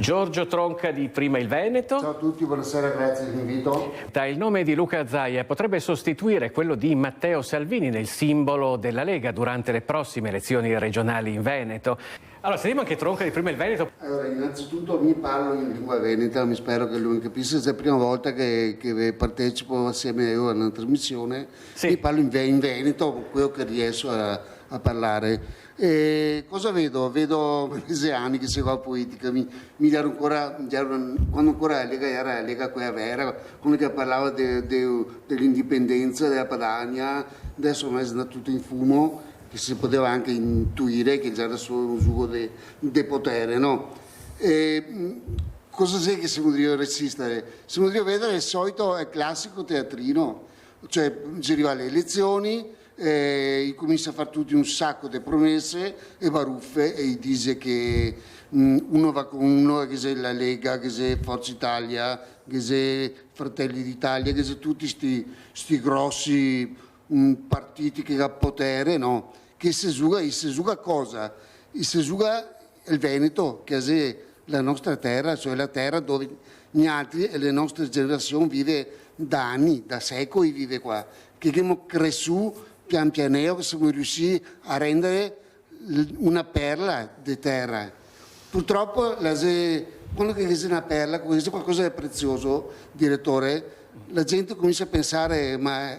Giorgio Tronca di Prima il Veneto. Ciao a tutti, buonasera, grazie dell'invito. Il nome di Luca Zaia potrebbe sostituire quello di Matteo Salvini nel simbolo della Lega durante le prossime elezioni regionali in Veneto. Allora, sentiamo anche Tronca di Prima il Veneto. Allora, innanzitutto mi parlo in lingua veneta, mi spero che lui capisca, è la prima volta che partecipo assieme a una trasmissione. Sì. Mi parlo in Veneto, quello che riesco a parlare. E cosa vedo? Vedo 6 anni che seguo la politica, mi diano ancora, quando ancora la Lega era la Lega quella vera, quando che parlava dell'indipendenza della Padania, adesso ormai è andato tutto in fumo, che si poteva anche intuire che già era solo un uso di potere, no? Cosa sei che si vuol dire resistere? Si vuol dire vedere il solito, è classico teatrino, cioè si arriva alle elezioni, comincia a fare tutti un sacco di promesse e baruffe e dice che uno va con uno, che sia la Lega, che sia Forza Italia, che sia Fratelli d'Italia, che sia tutti sti grossi partiti che ha potere, no? Che si suga cosa? Si suga il Veneto, che è la nostra terra, cioè la terra dove gli altri e le nostre generazioni vive da anni, da secoli vive qua, che abbiamo cresciuto pian pianino, che siamo riusciti a rendere una perla di terra. Purtroppo quando che è una perla, quando è qualcosa di prezioso, direttore, la gente comincia a pensare, ma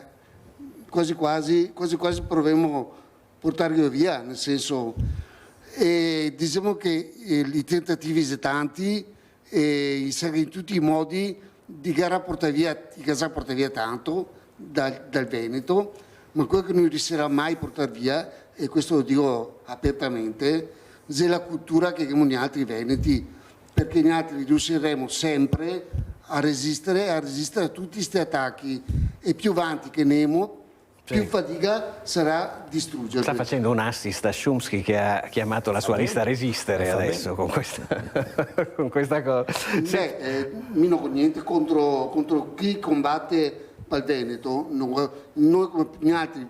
quasi quasi proviamo a portarlo via, nel senso, diciamo che i tentativi sono tanti e in tutti i modi di gara portare via tanto dal Veneto, ma quello che non riuscirà mai a portare via, e questo lo dico apertamente, è la cultura che abbiamo gli altri veneti, perché gli altri riusciremo sempre a resistere a tutti questi attacchi, e più avanti che andiamo, più fatica sarà distruggerli. Sta facendo un assist a Chomsky, che ha chiamato la sua lista Resistere adesso con questa cosa. Mi non ho niente contro chi combatte al Veneto, noi come gli altri,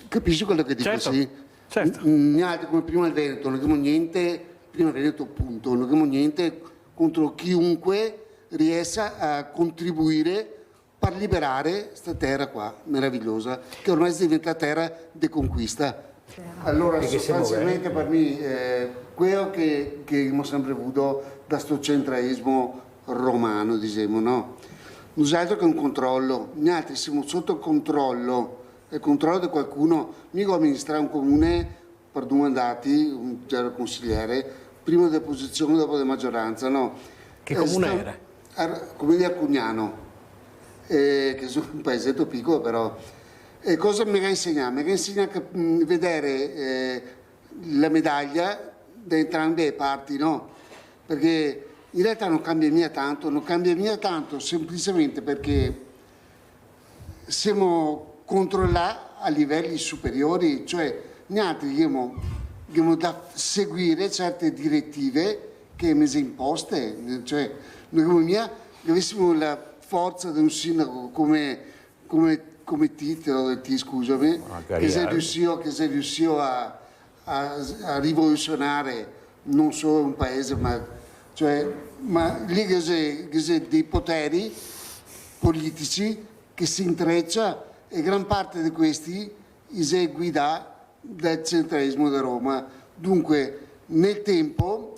capisci quello che dico? Certo, sì? Certo. Gli altri come prima il Veneto, non abbiamo niente, prima il Veneto punto, non abbiamo niente contro chiunque riesca a contribuire per liberare questa terra qua, meravigliosa, che ormai è diventata terra di conquista. Allora, sostanzialmente per me, quello che abbiamo sempre avuto da sto centralismo romano, diciamo, no? Nosaltres che un controllo, noi altri siamo sotto il controllo di qualcuno. Mica amministrare un comune per 2 mandati, c'era consigliere, prima della posizione, dopo della maggioranza, no? Che comune era? Comune di Arcugnano, che è un paesetto piccolo però. Cosa mi ha insegnato? Mi ha insegnato a vedere la medaglia da entrambe le parti, no? Perché in realtà non cambia mica tanto, semplicemente perché siamo controllati a livelli superiori, cioè noi altri abbiamo da seguire certe direttive che messe imposte, cioè noi avessimo la forza di un sindaco come titolo, scusami, che sei riuscito a rivoluzionare non solo un paese, ma lì che c'è dei poteri politici che si intreccia, e gran parte di questi è guidata dal centralismo di Roma. Dunque, nel tempo,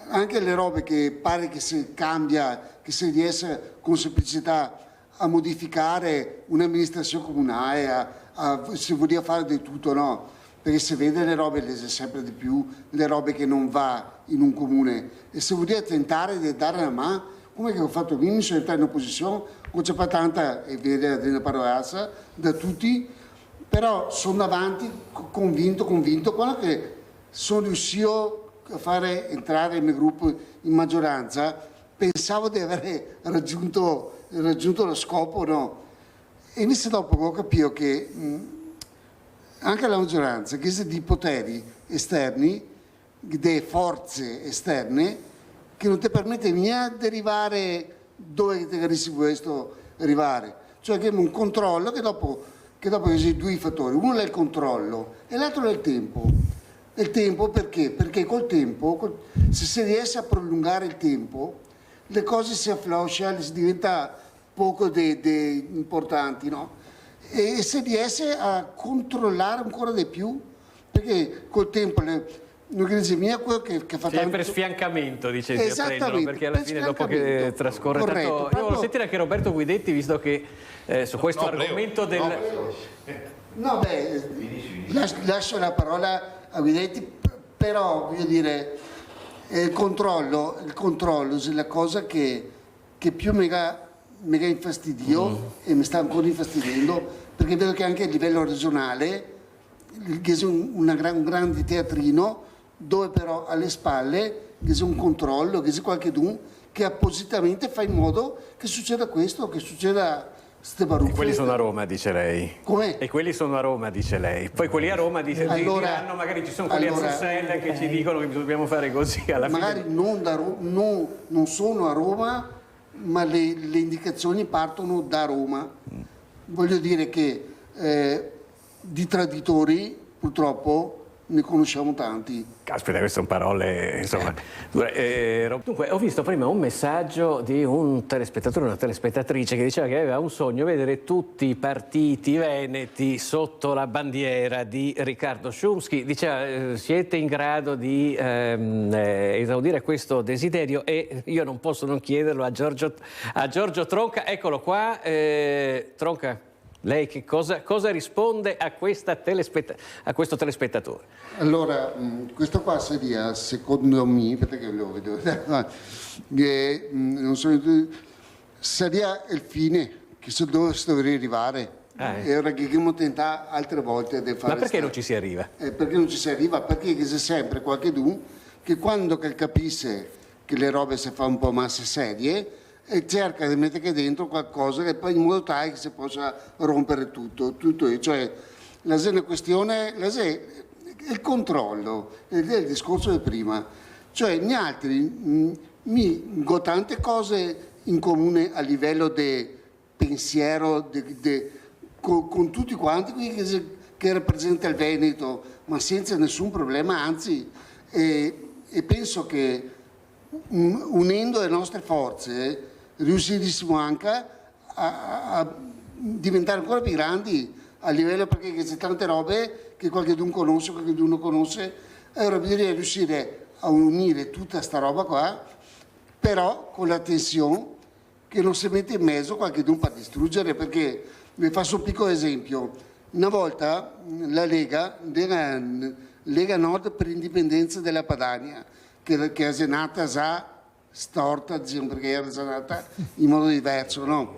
anche le robe che pare che si cambia, che si riesce con semplicità a modificare un'amministrazione comunale, si vuol dire fare di tutto, no? Perché si vede le robe, le sempre di più, le robe che non va in un comune, e se vuol dire tentare di dare una mano, come che ho fatto io, mi sono entrato in opposizione, non c'è pas tanta, e vede della parolazza, da tutti, però sono avanti, convinto, quando che sono riuscito a fare entrare il mio gruppo in maggioranza, pensavo di aver raggiunto lo scopo, no? E invece dopo ho capito che anche la maggioranza, che è di poteri esterni, di forze esterne, che non ti permette neanche di arrivare dove si vuole arrivare. Cioè che è un controllo che dopo ci sono 2 fattori. Uno è il controllo e l'altro è il tempo. Il tempo perché? Perché col tempo, se si riesce a prolungare il tempo, le cose si afflosciano, si diventa poco importanti, no? E se riesce a controllare ancora di più, perché col tempo l'organismo mia quello che fa Sì, tanto... per sfiancamento, dice Zia Trello, Esattamente, perché alla per fine dopo che sfiancamento. trascorre Corretto, tanto... Io proprio- volevo sentire anche Roberto Guidetti, visto che su questo argomento del... No, beh, lascio la parola a Guidetti, però voglio dire, il controllo è la cosa che più mi ha infastidio e mi sta ancora infastidendo, perché vedo che anche a livello regionale, che è un grande teatrino, dove però alle spalle che c'è un controllo, che c'è qualcuno che appositamente fa in modo che succeda questo, che succeda queste baruffe. E quelli sono a Roma, dice lei. Com'è? E quelli sono a Roma, dice lei. Poi quelli a Roma diranno, magari ci sono quelli a Bruxelles che ci dicono che dobbiamo fare così alla magari fine. non sono a Roma, ma le indicazioni partono da Roma. Voglio dire che di traditori purtroppo ne conosciamo tanti. Caspita, queste sono parole, insomma. Dunque, ho visto prima un messaggio di un telespettatore, una telespettatrice che diceva che aveva un sogno vedere tutti i partiti veneti sotto la bandiera di Riccardo Szumski. Diceva, siete in grado di esaudire questo desiderio? E io non posso non chiederlo a Giorgio Tronca. Eccolo qua. Tronca, lei che cosa risponde a questo telespettatore? Allora, questo qua seria, secondo me, perché lo vedo, non so, seria il fine, che dove si dovrebbe arrivare. E ora che abbiamo tentato altre volte di fare. Ma perché non ci si arriva? Perché non ci si arriva? Perché c'è sempre qualcuno che quando capisce che le robe si fanno un po' masse serie, e cerca di mettere dentro qualcosa che poi in modo tale che si possa rompere tutto. Cioè, la questione, il controllo, il discorso di prima. Cioè, gli altri hanno tante cose in comune a livello di pensiero, con tutti quanti che rappresenta il Veneto, ma senza nessun problema, anzi, e penso che unendo le nostre forze riuscissimo anche a diventare ancora più grandi a livello, perché c'è tante robe che qualcuno conosce, qualcuno non conosce, e ora bisogna riuscire a unire tutta sta roba qua, però con l'attenzione che non si mette in mezzo qualcuno per distruggere, perché vi faccio un piccolo esempio. Una volta la Lega Nord per l'indipendenza della Padania, che è nata già storta, diciamo, perché era già nata in modo diverso, no?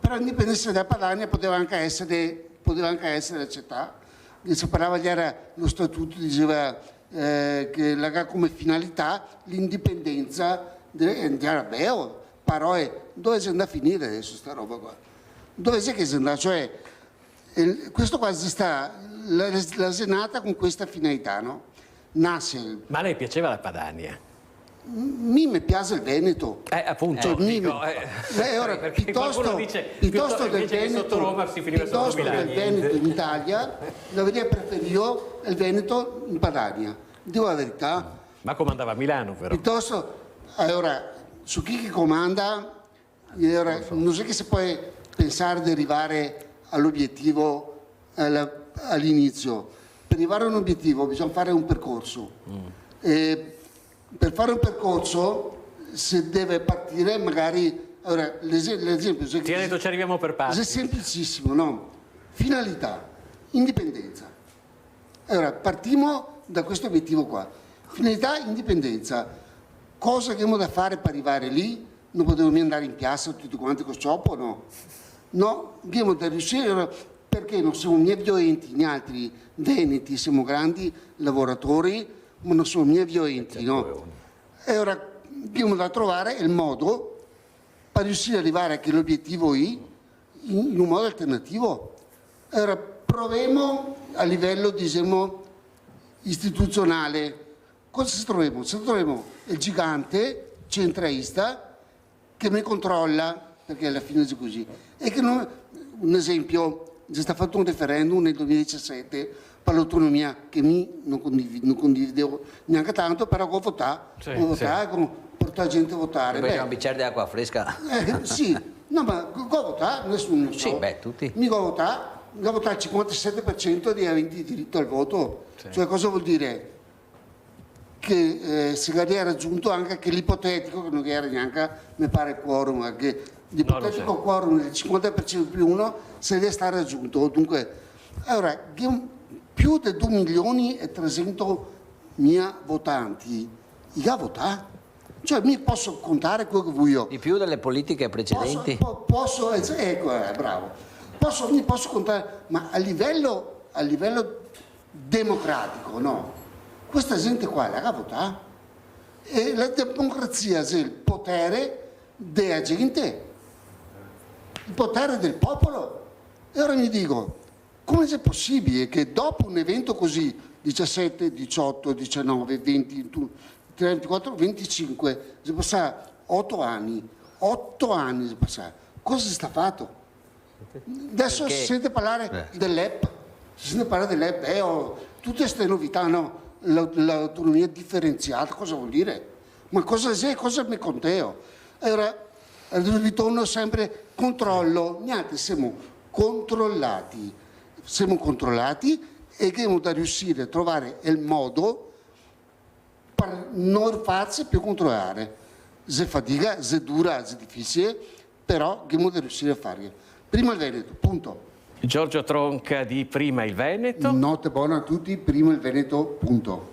Però l'indipendenza della Padania poteva anche essere accettata. Si parlava, era lo statuto, diceva che aveva come finalità l'indipendenza dell'Arabeo. Parole, dove si andrà a finire adesso sta roba qua? Dove c'è che si andrà? Cioè, questo qua sta la Senata con questa finalità, no? Nasce. Ma a lei piaceva la Padania? Mi piace il Veneto. Appunto. Cioè, ora, perché piuttosto del Veneto, sotto Roma si finiva sotto Milano. Del Veneto in Italia, l'avrei preferito il Veneto in Padania. Dico la verità. Ma comandava a Milano, però. Piuttosto, allora, su chi comanda, non so che si può pensare di arrivare all'obiettivo all'inizio. Per arrivare a un obiettivo bisogna fare un percorso. Per fare un percorso si deve partire magari. Allora, l'esempio. Ti ha detto ci arriviamo per passi. È semplicissimo, no? Finalità, indipendenza. Allora, partiamo da questo obiettivo qua. Finalità, indipendenza. Cosa che abbiamo da fare per arrivare lì? Non potevo andare in piazza tutti quanti con sciopero, no? No, abbiamo da riuscire, perché non siamo miei violenti, gli altri veneti, siamo grandi lavoratori, ma non sono miei violenti, no? E ora abbiamo da trovare il modo per riuscire ad arrivare a quell'obiettivo in un modo alternativo. Ora proviamo a livello, diciamo, istituzionale. Cosa si troviamo? Si troviamo il gigante centralista che mi controlla, perché alla fine è così. E che non, un esempio, c'è stato fatto un referendum nel 2017 per l'autonomia che non condividevo neanche tanto, però ho votato, Sì, con portare gente a votare. Poi un bicchiere di acqua fresca. Sì, no, ma ho votato, nessuno so. Sì, beh, tutti. Mi ho votato il 57% di aventi diritto al voto. Sì. Cioè cosa vuol dire? Che si era raggiunto anche che l'ipotetico, che non era neanche, mi pare, quorum, che l'ipotetico quorum del 50% più 1 se deve stare raggiunto. Dunque, allora, più di 2.300.000 votanti, io ho votato. Cioè, mi posso contare quello che voglio. Di più delle politiche precedenti? Posso ecco, bravo. Mi posso contare, ma a livello democratico, no? Questa gente qua la vota. E la democrazia è il potere della gente, il potere del popolo. E ora mi dico, come è possibile che dopo un evento così, 17, 18, 19, 20, 21, 24, 25, si passa 8 anni, si passa. Cosa si sta fatto? Adesso si sente parlare dell'app, tutte queste novità, no? L'autonomia differenziata, cosa vuol dire? Ma cosa è? Cosa mi conteo? Allora, ritorno sempre, controllo, niente, siamo controllati e dobbiamo da riuscire a trovare il modo per non farsi più controllare. Se fatica, se dura, se difficile, però dobbiamo da riuscire a farlo. Prima il Veneto, punto. Giorgio Tronca di Prima il Veneto. Notte buona a tutti, prima il Veneto, punto.